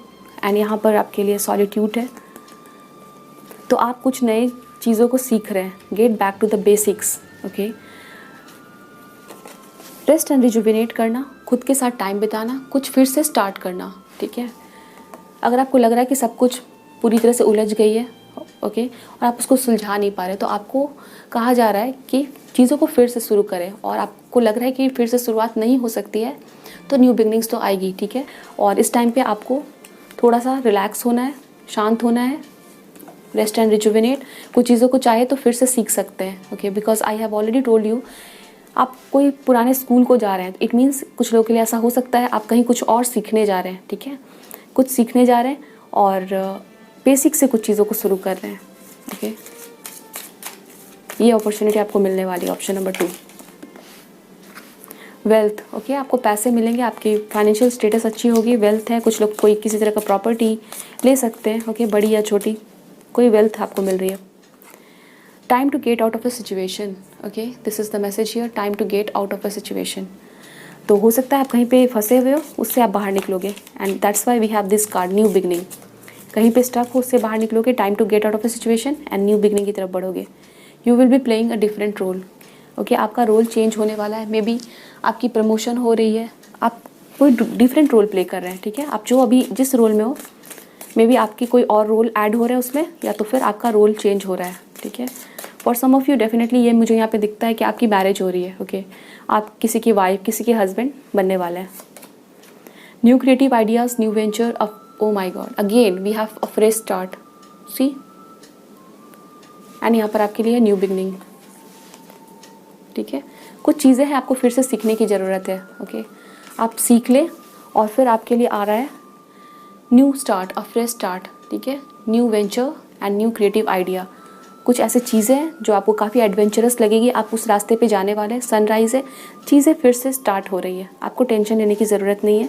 एंड यहाँ पर आपके लिए सॉलिट्यूड है, तो आप कुछ नए चीज़ों को सीख रहे हैं। Get back to the basics. Okay rest and rejuvenate करना, खुद के साथ टाइम बिताना, कुछ फिर से स्टार्ट करना, ठीक है। अगर आपको लग रहा है कि सब कुछ पूरी तरह से उलझ गई है, ओके और आप उसको सुलझा नहीं पा रहे, तो आपको कहा जा रहा है कि चीज़ों को फिर से शुरू करें। और आपको लग रहा है कि फिर से शुरुआत नहीं हो सकती है, तो न्यू बिगनिंग्स तो आएगी, ठीक है। और इस टाइम पे आपको थोड़ा सा रिलैक्स होना है, शांत होना है, रेस्ट एंड रिजुविनेट। कुछ चीज़ों को चाहे तो फिर से सीख सकते हैं। Okay because I have already told you, आप कोई पुराने स्कूल को जा रहे हैं, इट मीन्स कुछ लोगों के लिए ऐसा हो सकता है आप कहीं कुछ और सीखने जा रहे हैं, ठीक है। कुछ सीखने जा रहे हैं और बेसिक से कुछ चीज़ों को शुरू कर रहे हैं। ओके ये अपॉर्चुनिटी आपको मिलने वाली है। Option number 2 wealth. ओके आपको पैसे मिलेंगे, आपकी फाइनेंशियल स्टेटस अच्छी होगी, वेल्थ है। कुछ लोग कोई किसी तरह का प्रॉपर्टी ले सकते हैं, ओके बड़ी या छोटी, कोई वेल्थ आपको मिल रही है। Time to get out of a situation. Okay this is the message here, time to get out of a situation. तो हो सकता है आप कहीं पे फंसे हुए हो, उससे आप बाहर निकलोगे and that's why we have this card new beginning. कहीं पे स्टक हो, उससे बाहर निकलोगे, time to get out of a situation and new beginning की तरफ बढ़ोगे। You will be playing a different role. Okay आपका रोल चेंज होने वाला है, मे बी आपकी प्रमोशन हो रही है, आप कोई डिफरेंट रोल प्ले कर रहे हैं, ठीक है। आप जो अभी जिस रोल में हो, मे बी आपकी कोई और रोल ऐड हो रहा है उसमें, या तो फिर आपका रोल चेंज हो रहा है, ठीक है। For some of you definitely ये मुझे यहाँ पे दिखता है कि आपकी मैरिज हो रही है। ओके आप किसी की वाइफ, किसी के हस्बैंड बनने वाले हैं। New creative ideas, new venture, oh my god again we have a fresh start, see एंड यहाँ पर आपके लिए न्यू बिगनिंग, ठीक है। कुछ चीज़ें हैं आपको फिर से सीखने की ज़रूरत है। ओके आप सीख लें और फिर आपके लिए आ रहा है न्यू स्टार्ट, अ फ्रेश स्टार्ट, ठीक है। New venture and new creative idea, कुछ ऐसे चीज़ें हैं जो आपको काफ़ी एडवेंचरस लगेगी, आप उस रास्ते पे जाने वाले हैं, सनराइज़ है, चीज़ें फिर से स्टार्ट हो रही है, आपको टेंशन लेने की ज़रूरत नहीं है।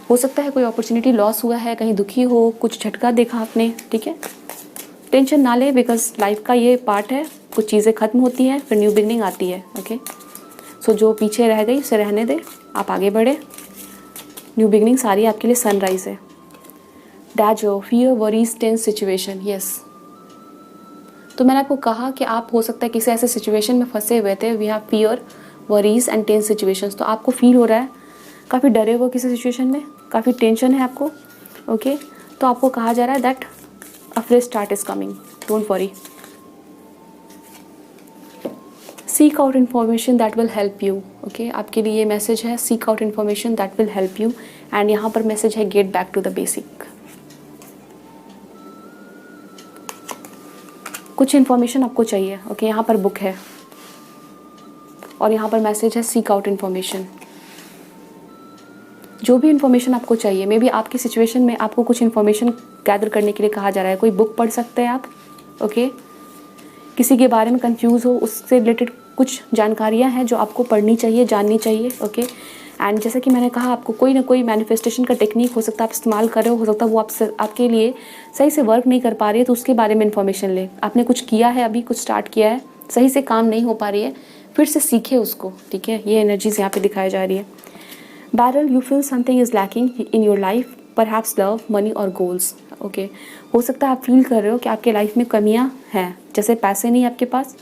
हो सकता है कोई अपॉर्चुनिटी लॉस हुआ है, कहीं दुखी हो, कुछ झटका देखा आपने, ठीक है। टेंशन ना ले बिकॉज लाइफ का ये पार्ट है, कुछ चीज़ें ख़त्म होती हैं फिर न्यू बिगनिंग आती है। ओके सो जो पीछे रह गई उसे रहने दे, आप आगे बढ़े, न्यू बिगनिंग सारी आपके लिए सनराइज़ है। डैजो fear worries tense situation, yes तो मैंने आपको कहा कि आप हो सकता है किसी ऐसे सिचुएशन में फंसे हुए थे, we have fear worries and tense situations, तो आपको फील हो रहा है काफ़ी डरे हुए किसी सिचुएशन में, काफ़ी टेंशन है आपको। ओके तो आपको कहा जा रहा है that a fresh start is coming, don't worry. Seek out information that will help you. Okay आपके लिए ये मैसेज है, seek out information that will help you and यहाँ पर मैसेज है get back to the basic. कुछ information आपको चाहिए। ओके यहाँ पर बुक है और यहाँ पर मैसेज है सीक आउट इन्फॉर्मेशन। जो भी इन्फॉर्मेशन आपको चाहिए, मे बी आपकी सिचुएशन में आपको कुछ इन्फॉर्मेशन गैदर करने के लिए कहा जा रहा है, कोई बुक पढ़ सकते हैं आप। ओके किसी के बारे में कंफ्यूज हो, उससे रिलेटेड कुछ जानकारियाँ हैं जो आपको पढ़नी चाहिए, जाननी चाहिए। ओके एंड जैसा कि मैंने कहा, आपको कोई ना कोई मैनिफेस्टेशन का टेक्निक हो सकता है आप इस्तेमाल कर रहे हो सकता है वो आपके लिए सही से वर्क नहीं कर पा रही है, तो उसके बारे में इन्फॉर्मेशन ले। आपने कुछ किया है, अभी कुछ स्टार्ट किया है, सही से काम नहीं हो पा रही है, फिर से सीखे उसको, ठीक है। ये एनर्जीज यहाँ पे दिखाई जा रही है। Barrel you feel something is lacking in your life, perhaps love, money और गोल्स। ओके हो सकता है आप फील कर रहे हो कि आपके लाइफ में कमियाँ हैं, जैसे पैसे नहीं आपके पास,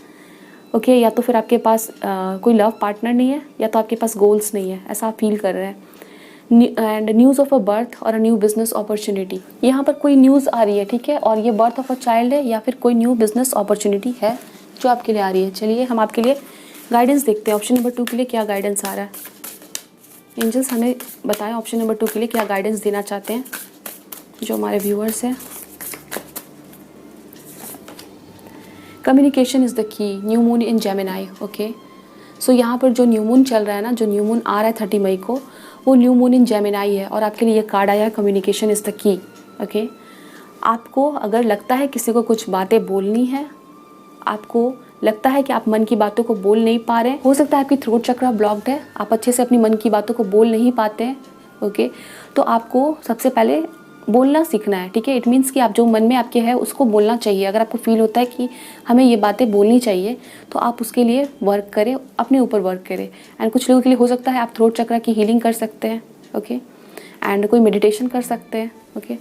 ओके या तो फिर आपके पास कोई लव पार्टनर नहीं है, या तो आपके पास गोल्स नहीं है, ऐसा आप फील कर रहे हैं। And news of a birth और अ न्यू बिजनेस अपॉर्चुनिटी, यहाँ पर कोई न्यूज़ आ रही है, ठीक है, और ये बर्थ ऑफ अ चाइल्ड है या फिर कोई न्यू बिजनेस अपॉर्चुनिटी है जो आपके लिए आ रही है। चलिए हम आपके लिए गाइडेंस देखते हैं। ऑप्शन नंबर 2 के लिए क्या गाइडेंस आ रहा है। एंजल्स हमें बताएं ऑप्शन नंबर 2 के लिए क्या गाइडेंस देना चाहते हैं जो हमारे व्यूअर्स हैं। Communication is the key, new moon in Gemini. Okay, so यहाँ पर जो न्यू मून चल रहा है ना, जो न्यू मून आ रहा है 30 मई को, वो न्यू मून इन जेमिनाई है और आपके लिए ये कार्ड आया है कम्युनिकेशन इज़ द की। ओके, आपको अगर लगता है किसी को कुछ बातें बोलनी है, आपको लगता है कि आप मन की बातों को बोल नहीं पा रहे हैं, हो सकता है आपकी थ्रोट चक्रा ब्लॉक्ड है, आप अच्छे से अपनी मन की बातों को बोल नहीं पाते हैं। ओके, तो आपको सबसे पहले बोलना सीखना है। ठीक है, इट मीन्स कि आप जो मन में आपके है उसको बोलना चाहिए। अगर आपको फील होता है कि हमें ये बातें बोलनी चाहिए तो आप उसके लिए वर्क करें, अपने ऊपर वर्क करें। एंड कुछ लोगों के लिए हो सकता है आप थ्रोट चक्रा की हीलिंग कर सकते हैं। ओके, एंड कोई मेडिटेशन कर सकते हैं। Okay,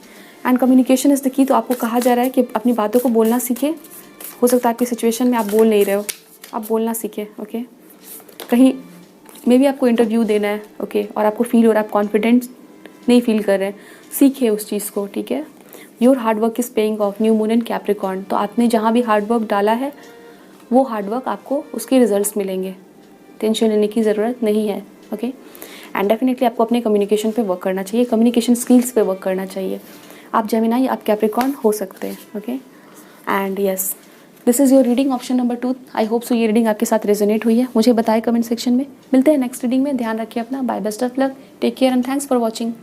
and communication is the की, तो आपको कहा जा रहा है कि अपनी बातों को बोलना सीखें। हो सकता है आपकी सिचुएशन में आप बोल नहीं रहे हो, आप बोलना सीखें। ओके, कहीं मे भी आपको इंटरव्यू देना है। ओके, और आपको फील हो रहा है आप कॉन्फिडेंट नहीं फील कर रहे हैं, सीखिए उस चीज़ को। ठीक है, your hard work is paying off, new moon and Capricorn. तो आपने जहाँ भी हार्डवर्क डाला है वो हार्डवर्क आपको उसके रिजल्ट्स मिलेंगे, टेंशन लेने की ज़रूरत नहीं है। ओके, एंड डेफिनेटली आपको अपने कम्युनिकेशन पे वर्क करना चाहिए, कम्युनिकेशन स्किल्स पे वर्क करना चाहिए। आप जेमिनाई, आप कैप्रिकॉर्न हो सकते हैं। Okay, and yes, this is your reading option number 2। I hope so ये रीडिंग आपके साथ रेजोनेट हुई है। मुझे बताएं कमेंट सेक्शन में। मिलते हैं नेक्स्ट रीडिंग में। ध्यान रखिए अपना। Bye, best of luck, take care and thanks for watching.